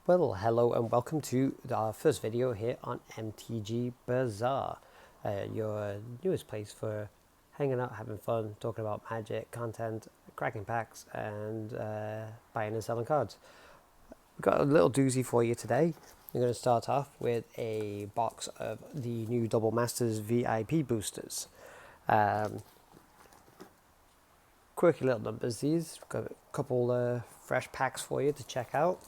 Well, hello and welcome to our first video here on MTG Bazaar, your newest place for hanging out, having fun, talking about magic, content, cracking packs, and buying and selling cards. We've got a little doozy for you today. We're going to start off with a box of the new Double Masters VIP boosters. Quirky little numbers these. We've got a couple fresh packs for you to check out.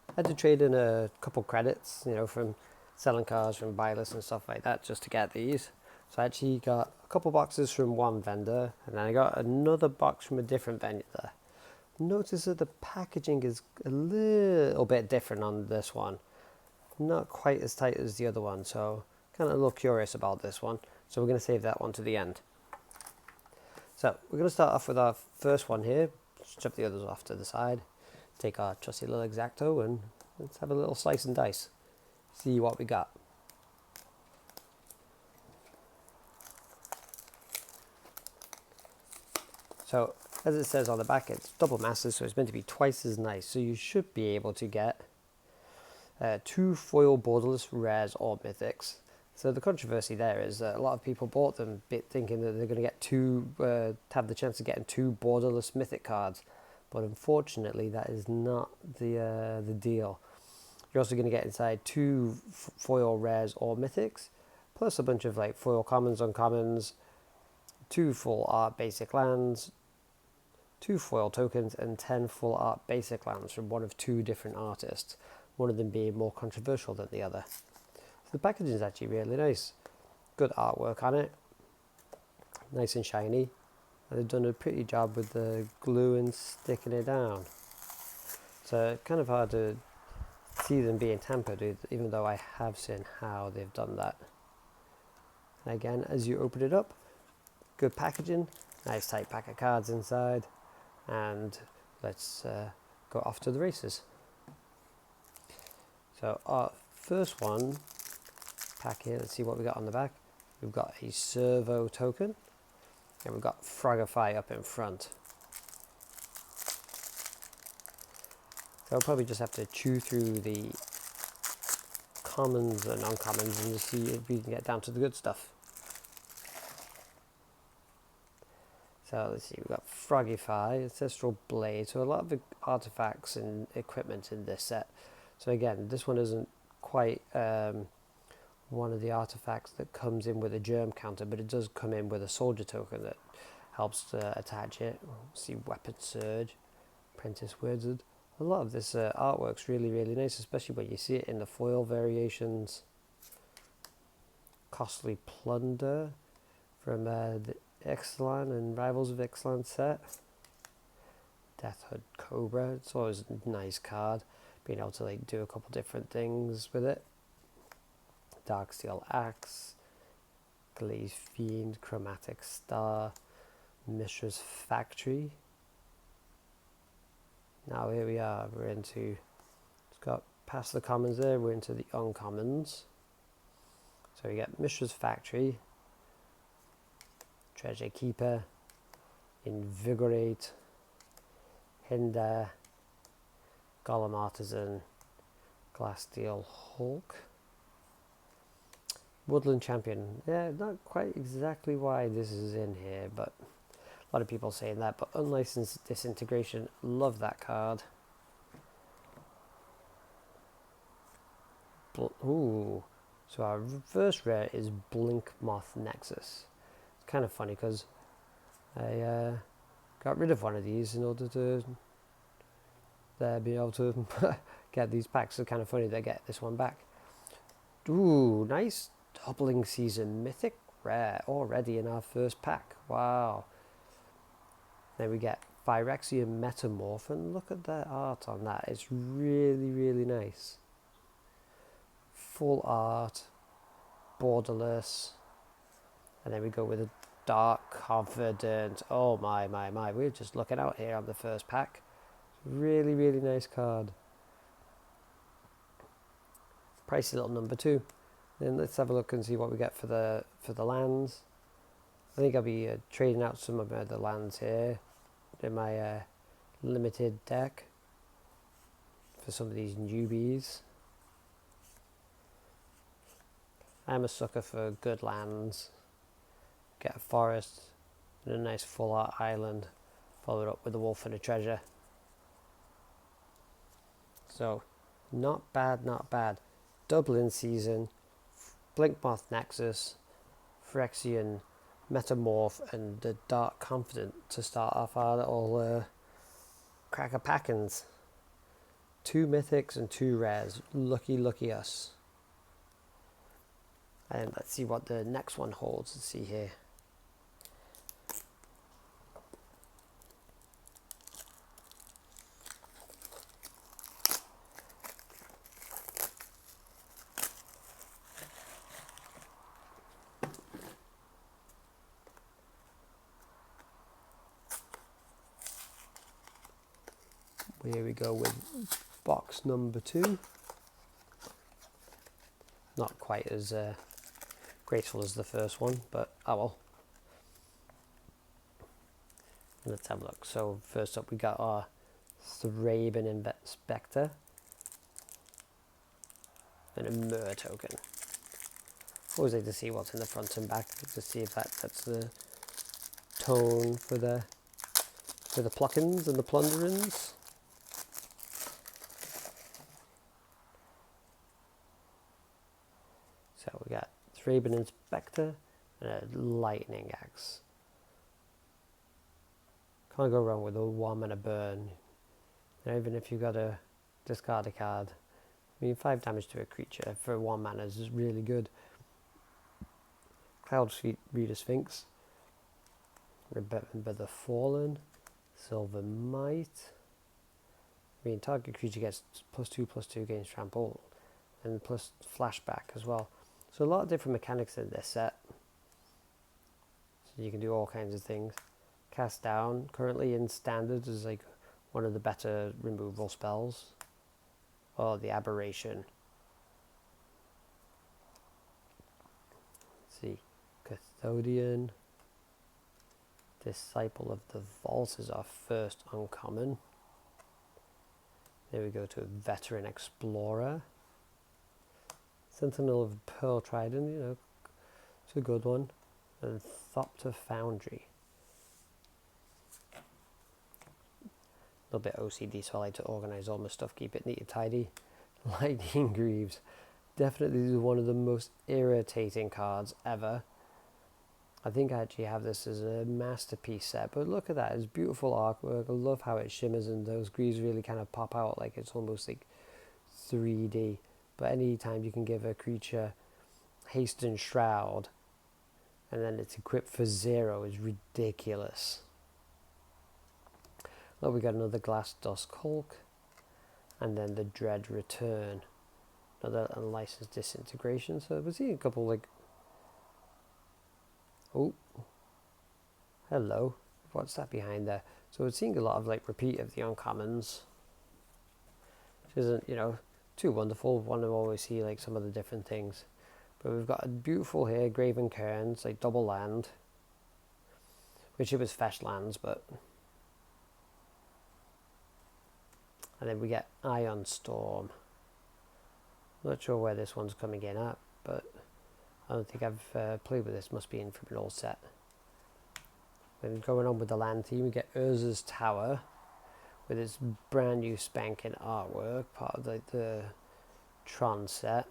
I had to trade in a couple credits, from selling cards from buy lists and stuff like that just to get these. So I actually got a couple boxes from one vendor, and then I got another box from a different vendor. Notice that the packaging is a little bit different on this one. Not quite as tight as the other one, so kind of a little curious about this one. So we're going to save that one to the end. So we're going to start off with our first one here. Shove the others off to the side. Take our trusty little X-Acto and let's have a little slice and dice. See what we got. So, as it says on the back, it's Double Masters, so it's meant to be twice as nice. So you should be able to get 2 foil borderless rares or mythics. So the controversy there is that a lot of people bought them thinking that they're going to get have the chance of getting 2 borderless mythic cards. But unfortunately, that is not the deal. You're also going to get inside 2 foil rares or mythics, plus a bunch of like foil commons, uncommons, 2 full art basic lands, 2 foil tokens, and 10 full art basic lands from one of 2 different artists. One of them being more controversial than the other. So the packaging is actually really nice. Good artwork on it. Nice and shiny. They've done a pretty job with the glue and sticking it down. So kind of hard to see them being tampered with, even though I have seen how they've done that. And again, as you open it up, good packaging, nice tight pack of cards inside, and let's go off to the races. So our first one pack here, let's see what we got on the back. We've got a servo token. And we've got Frogify up in front. So I'll probably just have to chew through the commons and uncommons and just see if we can get down to the good stuff. So let's see, we've got Frogify, Ancestral Blade, so a lot of the artifacts and equipment in this set. So again, this one isn't quite one of the artifacts that comes in with a germ counter, but it does come in with a soldier token that helps to attach it. See Weapon Surge, Apprentice Wizard. A lot of this artwork's really, really nice, especially when you see it in the foil variations. Costly Plunder from the Ixalan and Rivals of Ixalan set. Deathhood Cobra, it's always a nice card, being able to like do a couple different things with it. Darksteel Axe, Glazed Fiend, Chromatic Star, Mishra's Factory. Now here we are, we're into, it's got past the commons there, we're into the uncommons. So we get Mishra's Factory, Treasure Keeper, Invigorate, Hinder, Golem Artisan, Glasssteel Hulk. Woodland Champion, yeah, not quite exactly why this is in here, but a lot of people saying that. But Unlicensed Disintegration, love that card. Ooh, so our first rare is Blink Moth Nexus. It's kind of funny because I got rid of one of these in order to be able to get these packs. It's kind of funny to get this one back. Ooh, nice. Doubling Season Mythic Rare already in our first pack. Wow. Then we get Phyrexian Metamorph, and look at that art on that. It's really, really nice. Full art, borderless. And then we go with a Dark Confident. Oh my. We're just looking out here on the first pack. Really, really nice card. Pricey little number 2. Then let's have a look and see what we get for the lands. I think I'll be trading out some of the lands here in my limited deck. for some of these newbies. I'm a sucker for good lands. Get a forest and a nice full art island, followed up with a wolf and a treasure. So, not bad, not bad. Dublin season, Blinkmoth Nexus, Phyrexian Metamorph, and the Dark Confident to start off our little cracker packins. 2 mythics and 2 rares. Lucky, lucky us. And let's see what the next one holds. Let's see here. Here we go with box number 2. Not quite as graceful as the first one, but oh well. Let's have a look. So first up we got our Thraben Inspector and a Myr token. Always like to see what's in the front and back to see if that sets the tone for the pluckins and the plunderins. So we got Thraben Inspector and a Lightning Axe. Can't go wrong with a 1 mana burn. And even if you got to discard a card. I mean, 5 damage to a creature for 1 mana is really good. Cloud Reader Sphinx. Remember the Fallen. Silver Might. I mean, target creature gets +2/+2 against trample. And plus flashback as well. So a lot of different mechanics in this set. So you can do all kinds of things. Cast Down, currently in standard, is like one of the better removal spells. Oh, the Aberration. Let's see. Cathodian. Disciple of the Vault is our first uncommon. There we go to a Veteran Explorer. Sentinel of Pearl Trident, you know, it's a good one. And Thopter Foundry. A little bit OCD, so I like to organize all my stuff, keep it neat and tidy. Lightning Greaves. Definitely one of the most irritating cards ever. I think I actually have this as a masterpiece set, but look at that, it's beautiful artwork. I love how it shimmers and those greaves really kind of pop out like it's almost like 3D. But anytime you can give a creature haste and shroud and then it's equipped for 0 is ridiculous. Oh, we got another Glass Dusk Hulk and then the Dread Return. Another Unlicensed Disintegration. So we're seeing a couple like... Oh, hello. What's that behind there? So we're seeing a lot of like repeat of the uncommons. Which isn't, you know, too wonderful. Want to always see like some of the different things. But we've got a beautiful here, Graven Cairns, like double land. Which it was fetch lands, but... And then we get Ion Storm. Not sure where this one's coming in at, but I don't think I've played with this. Must be in from an old set. Then going on with the land theme, we get Urza's Tower with its brand new spanking artwork, part of the Tron set.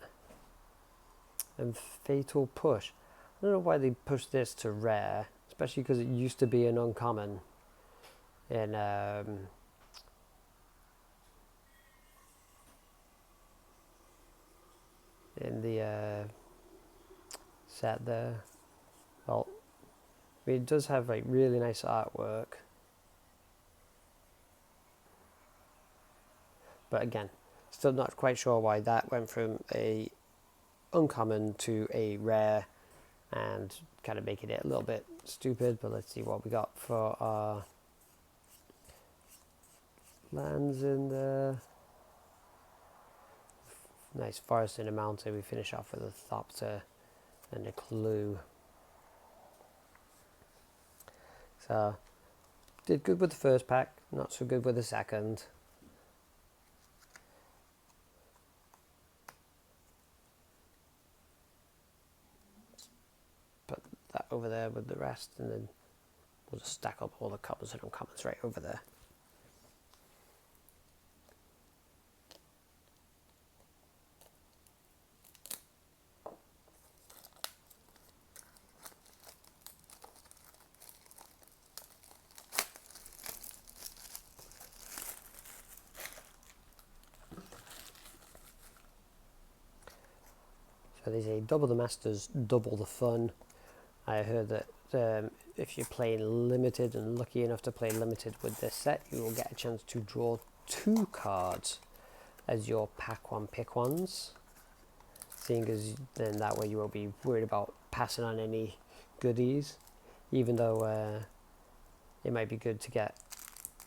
And Fatal Push. I don't know why they pushed this to rare, especially because it used to be an uncommon in the set there. Well, I mean, it does have like really nice artwork, but again, still not quite sure why that went from a uncommon to a rare and kind of making it a little bit stupid. But let's see what we got for our lands in there. Nice Forest in a Mountain. We finish off with a Thopter and a Clue. So, did good with the first pack, not so good with the second. over there with the rest, and then we'll just stack up all the commons and uncommons right over there. So they say double the masters, double the fun. I heard that if you're playing limited and lucky enough to play limited with this set, you will get a chance to draw 2 cards as your pack one pick ones. Seeing as then that way you won't be worried about passing on any goodies, even though it might be good to get,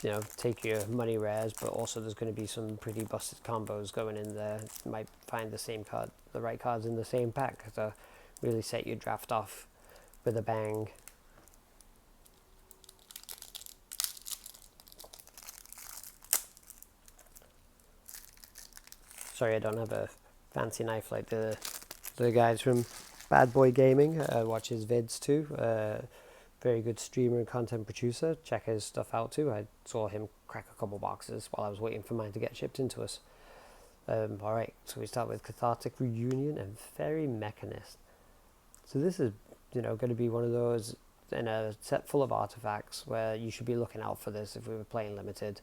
you know, take your money rares, but also there's going to be some pretty busted combos going in there. You might find the right cards in the same pack to really set your draft off with a bang. Sorry, I don't have a fancy knife like the guys from Bad Boy Gaming. I watch his vids too. Very good streamer and content producer. Check his stuff out too. I saw him crack a couple boxes while I was waiting for mine to get shipped into us. Alright, so we start with Cathartic Reunion and Fairy Mechanist. So this is, you know, going to be one of those in a set full of artifacts where you should be looking out for this if we were playing limited.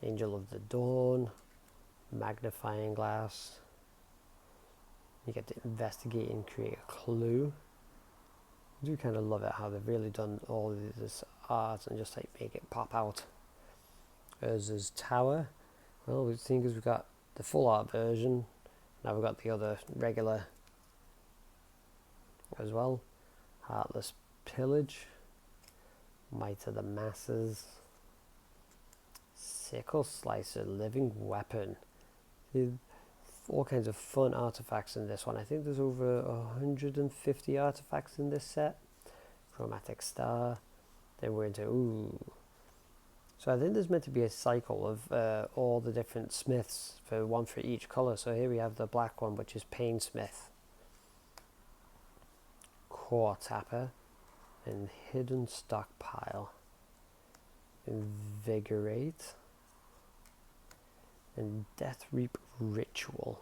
Angel of the Dawn, Magnifying Glass. You get to investigate and create a clue. I do kind of love it how they've really done all of this art and just like make it pop out. Urza's Tower. Well, we've seen because we've got the full art version. Now we've got the other regular as well. Heartless Pillage. Might of the Masses. Sickle Slicer, Living Weapon. All kinds of fun artifacts in this one. I think there's over 150 artifacts in this set. Chromatic Star. Then we're into so I think there's meant to be a cycle of all the different smiths, for one for each colour. So here we have the black one, which is Painsmith, Core Tapper, and Hidden Stockpile, Invigorate, and Death Reap Ritual.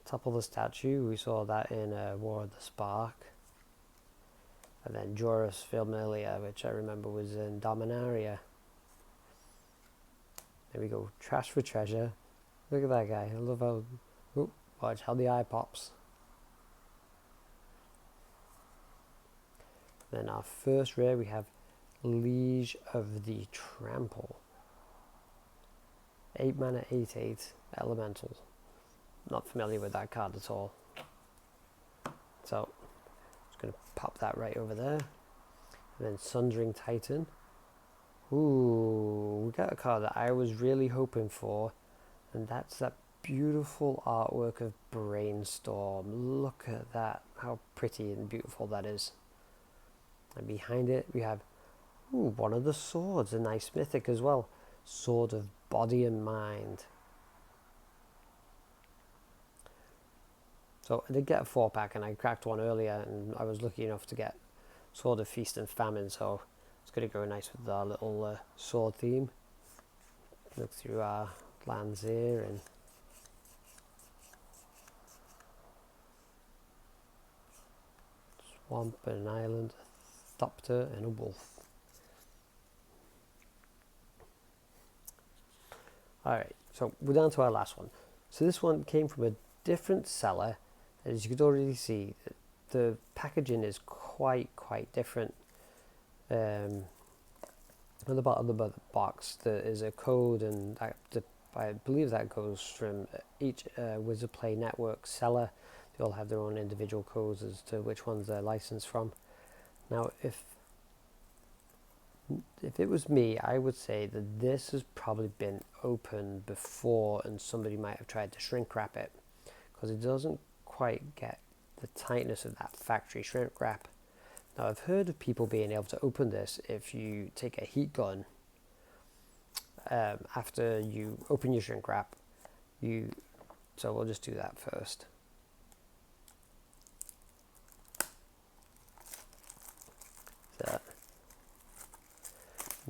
Topple the Statue, we saw that in War of the Spark. And then Joris Familia, which I remember was in Dominaria. There we go, Trash for Treasure. Look at that guy, I love how, oh, watch how the eye pops. Then our first rare we have Liege of the Trample. 8 mana, 8/8, elemental. Not familiar with that card at all. So, just going to pop that right over there. And then Sundering Titan. Ooh, we got a card that I was really hoping for. And that's that beautiful artwork of Brainstorm. Look at that. How pretty and beautiful that is. And behind it we have one of the swords, a nice mythic as well. Sword of Body and Mind. So I did get a 4-pack and I cracked one earlier, and I was lucky enough to get Sword of Feast and Famine, so it's going to go nice with our little sword theme. Look through our lands here, and Swamp and an Island, a Thopter and a Wolf. Alright, so we're down to our last one. So this one came from a different seller. As you could already see, the packaging is quite different. On the bottom of the box there is a code, and I believe that goes from each Wizard Play Network seller. They all have their own individual codes as to which ones they're licensed from. Now, if it was me, I would say that this has probably been opened before and somebody might have tried to shrink wrap it, because it doesn't quite get the tightness of that factory shrink wrap. Now, I've heard of people being able to open this if you take a heat gun after you open your shrink wrap. So we'll just do that first.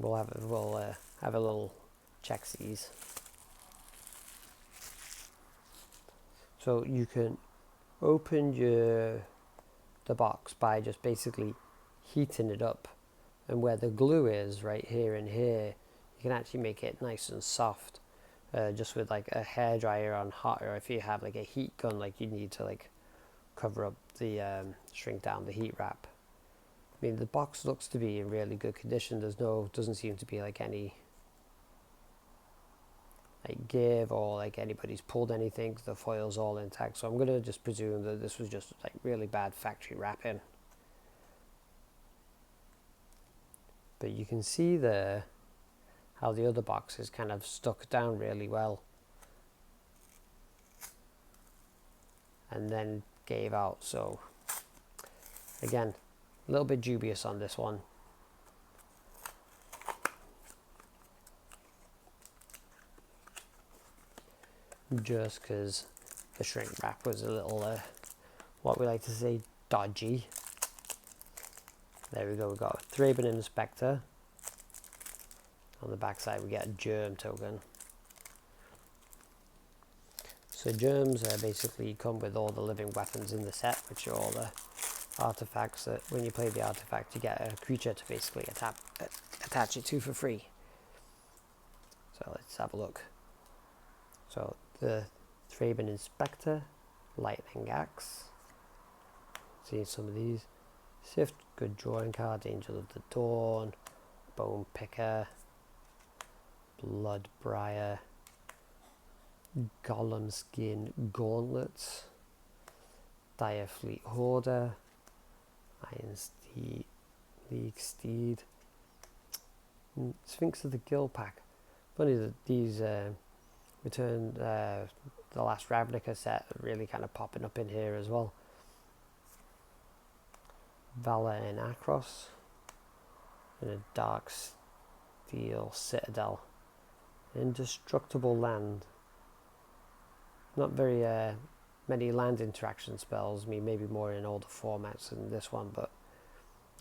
We'll have a little check-sees. So you can open the box by just basically heating it up, and where the glue is right here and here, you can actually make it nice and soft, just with like a hairdryer on hot, or if you have like a heat gun, like you need to like cover up the shrink down the heat wrap. I mean, the box looks to be in really good condition. Doesn't seem to be like any like give, or like anybody's pulled anything. The foil's all intact, so I'm gonna just presume that this was just like really bad factory wrapping. But you can see there how the other box is kind of stuck down really well and then gave out. So again, a little bit dubious on this one. Just because the shrink wrap was a little, what we like to say, dodgy. There we go, we've got a Thraben Inspector. On the back side we get a germ token. So germs basically come with all the living weapons in the set, which are all the artifacts that when you play the artifact you get a creature to basically attach it to for free. So let's have a look. So the Thraben Inspector, Lightning Axe, see some of these, Sift, good drawing card, Angel of the Dawn, Bone Picker, Bloodbriar, Golem Skin Gauntlets, Dire Fleet Hoarder, Iron Steed, League Steed, Sphinx of the Guild Pack. Funny that these returned the last Ravnica set are really kind of popping up in here as well. Valor in Akros, and a Dark Steel Citadel. Indestructible Land. Not very many land interaction spells. I mean, maybe more in older formats than this one, but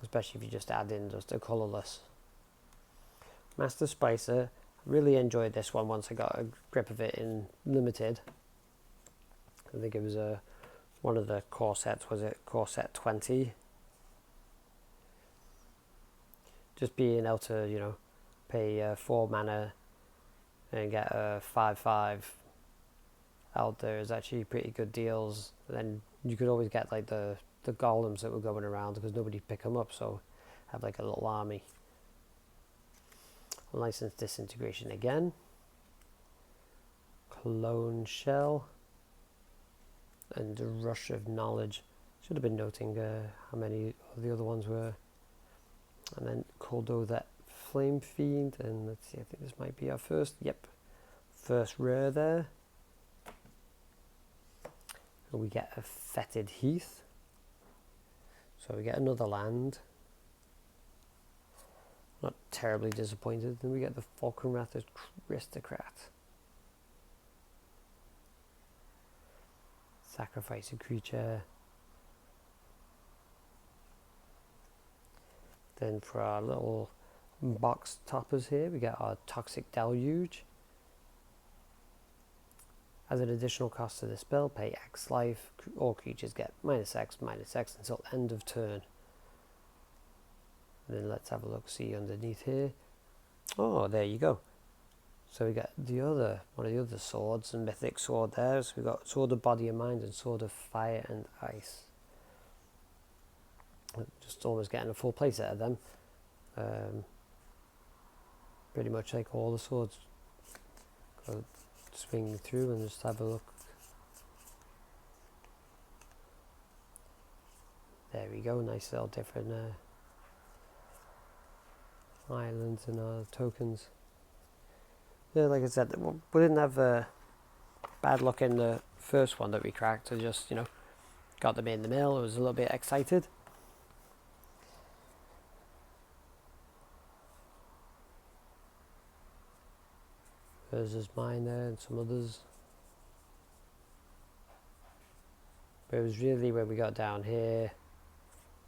especially if you just add in just a colourless. Master Spicer. Really enjoyed this one once I got a grip of it in Limited. I think it was one of the core sets, was it core set 20? Just being able to, you know, pay 4 mana and get a 5/5 out there is actually pretty good deals. And then you could always get like the golems that were going around because nobody'd pick them up, so have like a little army. License Disintegration again. Clone Shell. And Rush of Knowledge. Should have been noting how many of the other ones were. And then Koldo that Flame Fiend. And let's see, I think this might be our first. Yep. First rare there. And we get a Fetid Heath. So we get another land. Not terribly disappointed. Then we get the Falkenrath Aristocrat. Sacrifice a creature. Then for our little box toppers here, we get our Toxic Deluge. As an additional cost to the spell, pay X life. All creatures get -X until end of turn. And then let's have a look, see underneath here. Oh, there you go. So we got one of the other swords, and mythic sword there. So we got Sword of Body and Mind and Sword of Fire and Ice. Just almost getting a full play set of them. Pretty much like all the swords. Go swing through and just have a look. There we go, nice little different islands and tokens. Yeah, like I said, we didn't have bad luck in the first one that we cracked. I just, you know, got them in the mail. I was a little bit excited. There's mine there and some others. But it was really when we got down here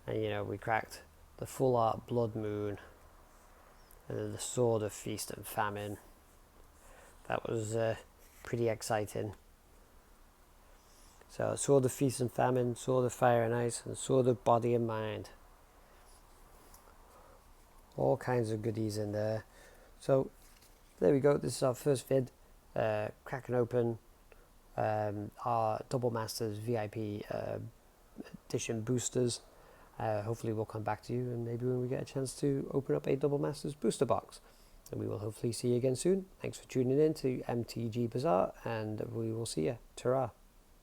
and, you know, we cracked the full art Blood Moon And then the Sword of Feast and Famine. That was pretty exciting. So Sword of Feast and Famine, Sword of Fire and Ice, and Sword of Body and Mind. All kinds of goodies in there. So there we go. This is our first vid. Cracking open our Double Masters VIP edition boosters. Hopefully we'll come back to you, and maybe when we get a chance to open up a Double Masters booster box. And we will hopefully see you again soon. Thanks for tuning in to MTG Bazaar, and we will see you. Ta-ra.